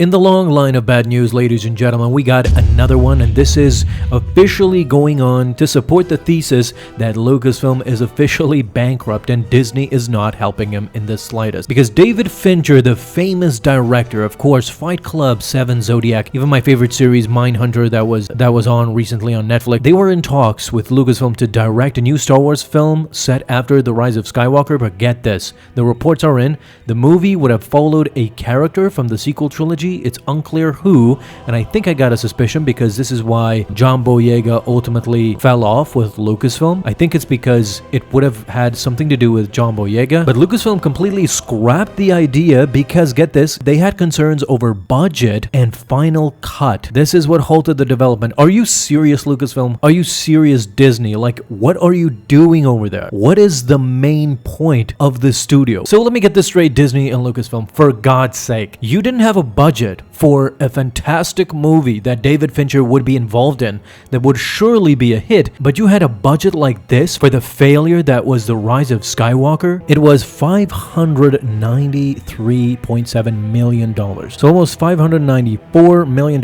In the long line of bad news, ladies and gentlemen, we got another one, and this is officially going on to support the thesis that Lucasfilm is officially bankrupt and Disney is not helping him in the slightest. Because David Fincher, the famous director, of course, Fight Club, 7 Zodiac, even my favorite series, Mindhunter, that was on recently on Netflix, they were in talks with Lucasfilm to direct a new Star Wars film set after The Rise of Skywalker, but get this, the reports are in, the movie would have followed a character from the sequel trilogy. It's unclear who, and I think I got a suspicion because this is why John Boyega ultimately fell off with Lucasfilm. I think it's because it would have had something to do with John Boyega, but Lucasfilm completely scrapped the idea because, get this, they had concerns over budget and final cut. This is what halted the development. Are you serious, Lucasfilm? Are you serious, Disney? Like, what are you doing over there? What is the main point of this studio? So let me get this straight, Disney and Lucasfilm, for God's sake. You didn't have a budget for a fantastic movie that David Fincher would be involved in that would surely be a hit, but you had a budget like this for the failure that was The Rise of Skywalker. It was $593.7 million. So almost $594 million.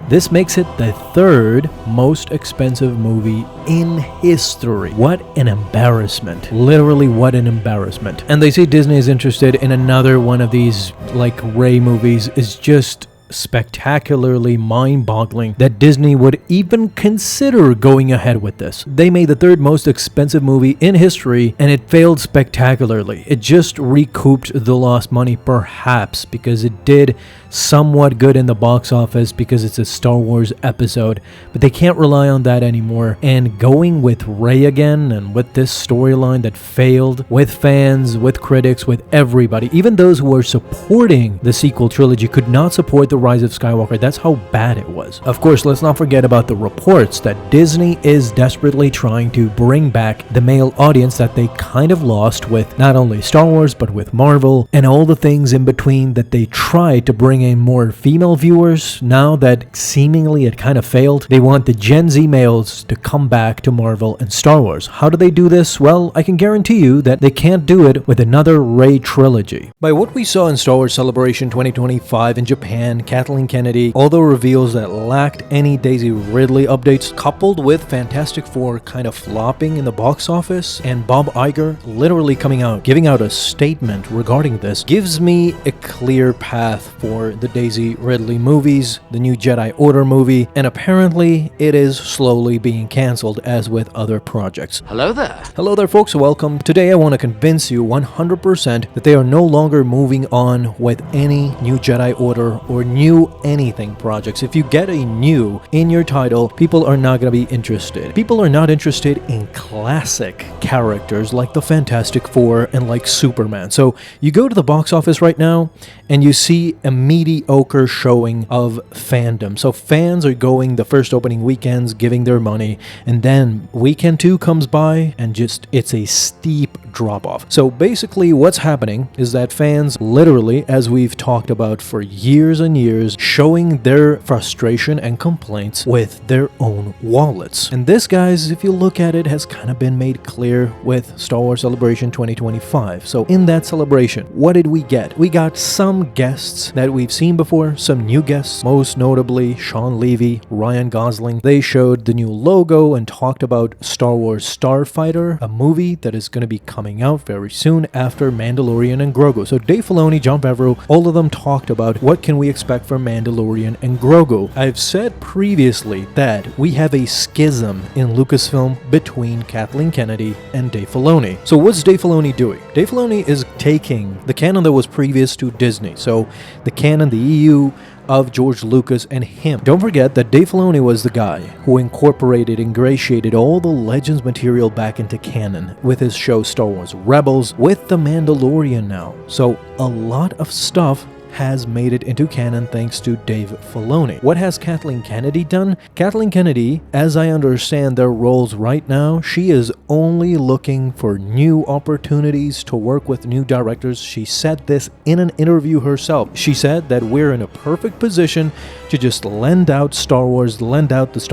This makes it the third most expensive movie in history. What an embarrassment. Literally, what an embarrassment. And they say Disney is interested in another one of these, like, Rey movies. Is just spectacularly mind-boggling that Disney would even consider going ahead with this. They made the third most expensive movie in history and it failed spectacularly. It just recouped the lost money, perhaps because it did somewhat good in the box office because it's a Star Wars episode, but they can't rely on that anymore. And going with Rey again and with this storyline that failed, with fans, with critics, with everybody, even those who were supporting the sequel trilogy could not support The Rise of Skywalker. That's how bad it was. Of course, let's not forget about the reports that Disney is desperately trying to bring back the male audience that they kind of lost with not only Star Wars but with Marvel and all the things in between that they tried to bring in more female viewers. Now that seemingly it kind of failed, they want the Gen Z males to come back to Marvel and Star Wars. How do they do this? Well, I can guarantee you that they can't do it with another Rey trilogy. By what we saw in Star Wars Celebration 2025 in Japan, Kathleen Kennedy, although reveals that lacked any Daisy Ridley updates, coupled with Fantastic Four kind of flopping in the box office, and Bob Iger literally coming out, giving out a statement regarding this, gives me a clear path for the Daisy Ridley movies, the new Jedi Order movie, and apparently it is slowly being cancelled as with other projects. Hello there. Hello there, folks. Welcome. Today I want to convince you 100% that they are no longer moving on with any new Jedi Order or new anything projects. If you get a new in your title, people are not going to be interested. People are not interested in classic characters like the Fantastic Four and like Superman. So you go to the box office right now and you see a mediocre showing of fandom. So fans are going the first opening weekends, giving their money, and then weekend 2 comes by and just it's a steep drop off. So basically what's happening is that fans literally, as we've talked about for years and years, showing their frustration and complaints with their own wallets. And this, guys, if you look at it, has kind of been made clear with Star Wars Celebration 2025. So in that celebration, what did we get? We got some guests that we've seen before, some new guests, most notably Sean Levy, Ryan Gosling. They showed the new logo and talked about Star Wars Starfighter, a movie that is going to be coming out very soon after Mandalorian and Grogu. So Dave Filoni, Jon Favreau, all of them talked about what can we expect from Mandalorian and Grogu. I've said previously that we have a schism in Lucasfilm between Kathleen Kennedy and Dave Filoni. So what's Dave Filoni doing? Dave Filoni is taking the canon that was previous to Disney. So the canon, the EU of George Lucas and him. Don't forget that Dave Filoni was the guy who ingratiated all the Legends material back into canon with his show Star Wars Rebels, with The Mandalorian now. So a lot of stuff has made it into canon thanks to Dave Filoni. What has Kathleen Kennedy done? Kathleen Kennedy, as I understand their roles right now, she is only looking for new opportunities to work with new directors. She said this in an interview herself. She said that we're in a perfect position to just lend out the Star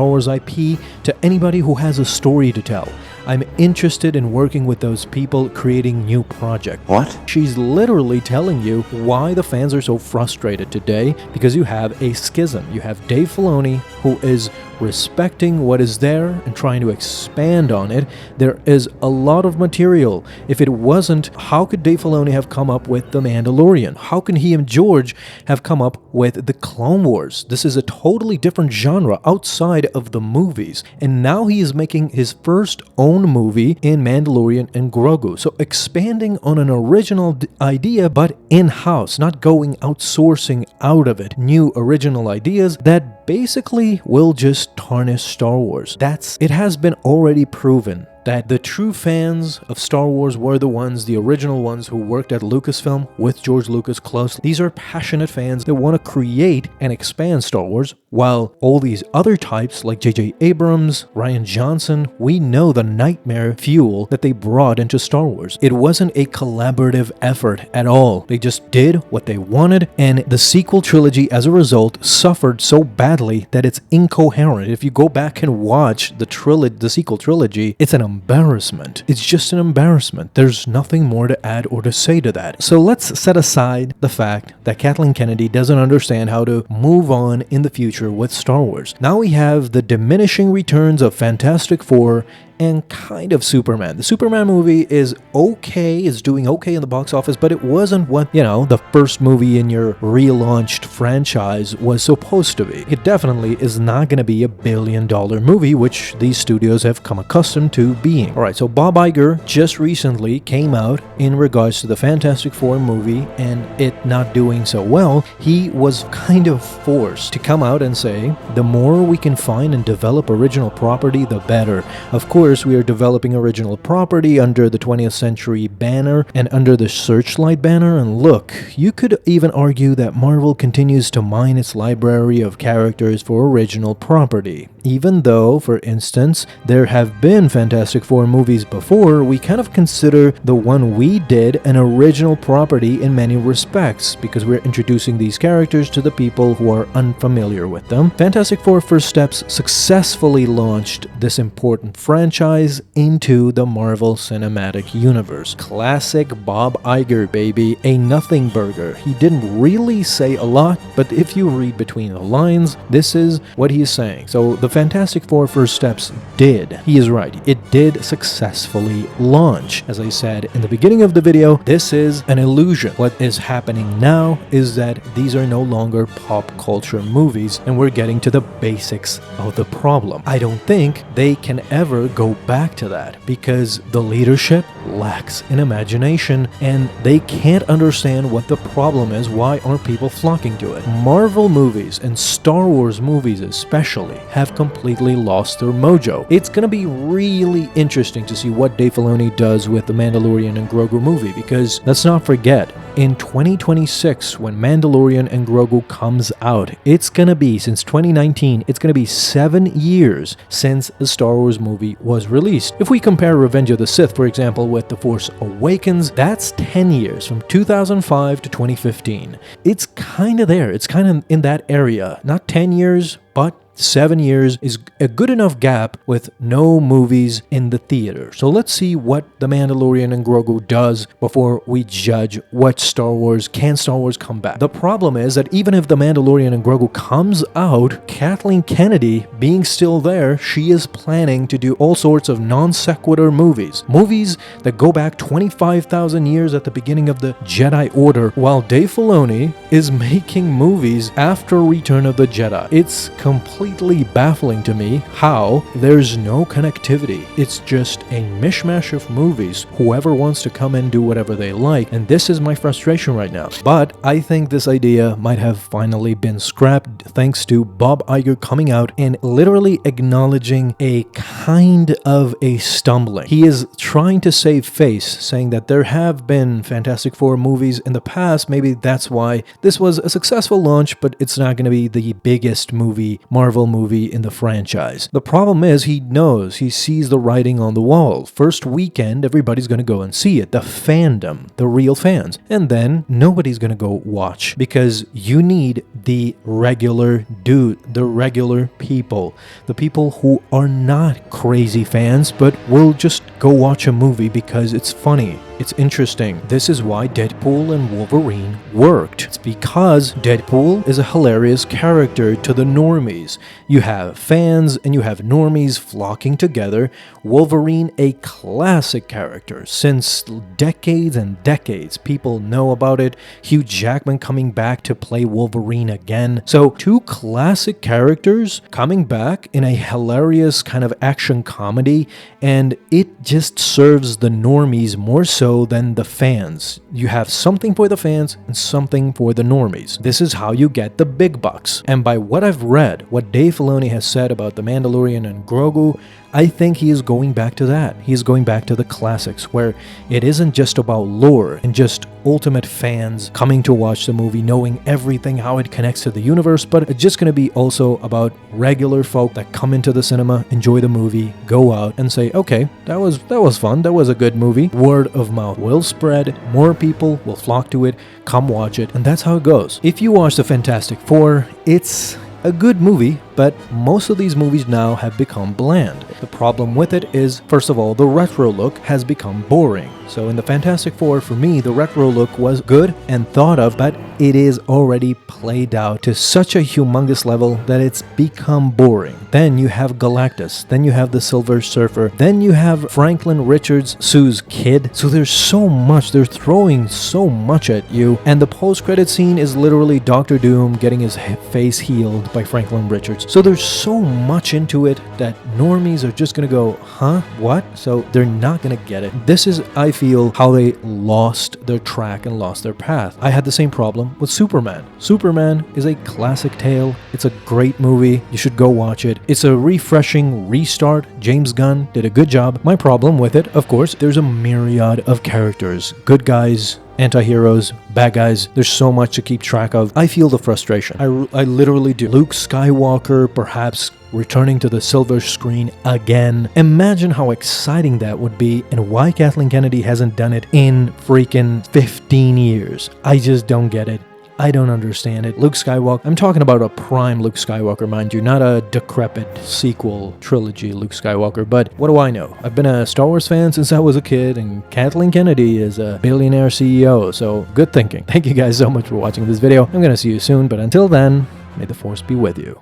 Wars IP to anybody who has a story to tell. I'm interested in working with those people creating new projects. What? She's literally telling you why the fans are so frustrated today, because you have a schism. You have Dave Filoni, who is respecting what is there and trying to expand on it. There is a lot of material. If it wasn't, how could Dave Filoni have come up with The Mandalorian? How can he and George have come up with The Clone Wars? This is a totally different genre outside of the movies. And now he is making his first own movie in Mandalorian and Grogu. So expanding on an original idea, but in-house, not going outsourcing out of it. New original ideas that basically will just tarnish Star Wars. It has been already proven that the true fans of Star Wars were the original ones who worked at Lucasfilm with George Lucas closely. These are passionate fans that want to create and expand Star Wars, while all these other types like J.J. Abrams, Rian Johnson, we know the nightmare fuel that they brought into Star Wars. It wasn't a collaborative effort at all. They just did what they wanted, and the sequel trilogy as a result suffered so badly that it's incoherent. If you go back and watch the sequel trilogy, it's an embarrassment. It's just an embarrassment. There's nothing more to add or to say to that. So let's set aside the fact that Kathleen Kennedy doesn't understand how to move on in the future with Star Wars. Now we have the diminishing returns of Fantastic Four and kind of Superman. The Superman movie is okay, is doing okay in the box office, but it wasn't what, the first movie in your relaunched franchise was supposed to be. It definitely is not going to be a billion-dollar movie, which these studios have come accustomed to being. Alright, so Bob Iger just recently came out in regards to the Fantastic Four movie and it not doing so well. He was kind of forced to come out and say, the more we can find and develop original property, the better. Of course, we are developing original property under the 20th Century banner and under the Searchlight banner, and look, you could even argue that Marvel continues to mine its library of characters for original property. Even though, for instance, there have been Fantastic Four movies before, we kind of consider the one we did an original property in many respects, because we're introducing these characters to the people who are unfamiliar with them. Fantastic Four First Steps successfully launched this important franchise into the Marvel Cinematic Universe. Classic Bob Iger, baby, a nothing burger. He didn't really say a lot, but if you read between the lines, this is what he is saying. So the Fantastic Four First Steps he is right, it did successfully launch. As I said in the beginning of the video, this is an illusion. What is happening now is that these are no longer pop culture movies, and we're getting to the basics of the problem. I don't think they can ever go back to that, because the leadership lacks in imagination and they can't understand what the problem is. Why aren't people flocking to it? Marvel movies and Star Wars movies especially have completely lost their mojo. It's gonna be really interesting to see what Dave Filoni does with the Mandalorian and Grogu movie, because let's not forget, in 2026, when Mandalorian and Grogu comes out, it's gonna be, since 2019, it's gonna be 7 years since the Star Wars movie was released. If we compare Revenge of the Sith, for example, with The Force Awakens, that's 10 years, from 2005 to 2015. It's kind of there. It's kind of in that area. Not 10 years, but 7 years is a good enough gap with no movies in the theater. So let's see what The Mandalorian and Grogu does before we judge what Star Wars come back. The problem is that even if The Mandalorian and Grogu comes out, Kathleen Kennedy being still there, she is planning to do all sorts of non sequitur movies. Movies that go back 25,000 years at the beginning of the Jedi Order, while Dave Filoni is making movies after Return of the Jedi. It's completely baffling to me how there's no connectivity. It's just a mishmash of movies. Whoever wants to come and do whatever they like, and this is my frustration right now. But I think this idea might have finally been scrapped thanks to Bob Iger coming out and literally acknowledging a kind of a stumbling. He is trying to save face, saying that there have been Fantastic Four movies in the past. Maybe that's why this was a successful launch, but it's not going to be the biggest movie Marvel Marvel movie in the franchise. The problem is he sees the writing on the wall. First weekend, everybody's gonna go and see it, the fandom, the real fans. And then nobody's gonna go watch because you need the regular dude, the regular people, the people who are not crazy fans but will just go watch a movie because it's funny. It's interesting. This is why Deadpool and Wolverine worked. It's because Deadpool is a hilarious character to the normies. You have fans and you have normies flocking together. Wolverine, a classic character. Since decades and decades, people know about it. Hugh Jackman coming back to play Wolverine again. So, two classic characters coming back in a hilarious kind of action comedy, and it just serves the normies more so than the fans. You have something for the fans and something for the normies. This is how you get the big bucks. And by what I've read, what Dave Filoni has said about The Mandalorian and Grogu, I think he is going back to that. He is going back to the classics, where it isn't just about lore and just ultimate fans coming to watch the movie, knowing everything, how it connects to the universe, but it's just going to be also about regular folk that come into the cinema, enjoy the movie, go out and say, okay, that was fun, that was a good movie. Word of mouth will spread, more people will flock to it, come watch it, and that's how it goes. If you watch the Fantastic Four, it's a good movie, but most of these movies now have become bland. The problem with it is, first of all, the retro look has become boring. So in the Fantastic Four, for me, the retro look was good and thought of, but it is already played out to such a humongous level that it's become boring. Then you have Galactus, then you have the Silver Surfer, then you have Franklin Richards, Sue's kid. So there's so much, they're throwing so much at you, and the post-credit scene is literally Doctor Doom getting his face healed by Franklin Richards. So there's so much into it that normies are just gonna go, huh? What? So they're not gonna get it. This is, I feel, how they lost their track and lost their path. I had the same problem with Superman. Superman is a classic tale. It's a great movie. You should go watch it. It's a refreshing restart. James Gunn did a good job. My problem with it, of course, there's a myriad of characters. Good guys, anti-heroes, bad guys. There's so much to keep track of. I feel the frustration. I literally do. Luke Skywalker perhaps returning to the silver screen again. Imagine how exciting that would be, and why Kathleen Kennedy hasn't done it in freaking 15 years. I just don't get it. I don't understand it. Luke Skywalker, I'm talking about a prime Luke Skywalker, mind you, not a decrepit sequel trilogy Luke Skywalker, but what do I know? I've been a Star Wars fan since I was a kid, and Kathleen Kennedy is a billionaire CEO, so good thinking. Thank you guys so much for watching this video. I'm gonna see you soon, but until then, may the Force be with you.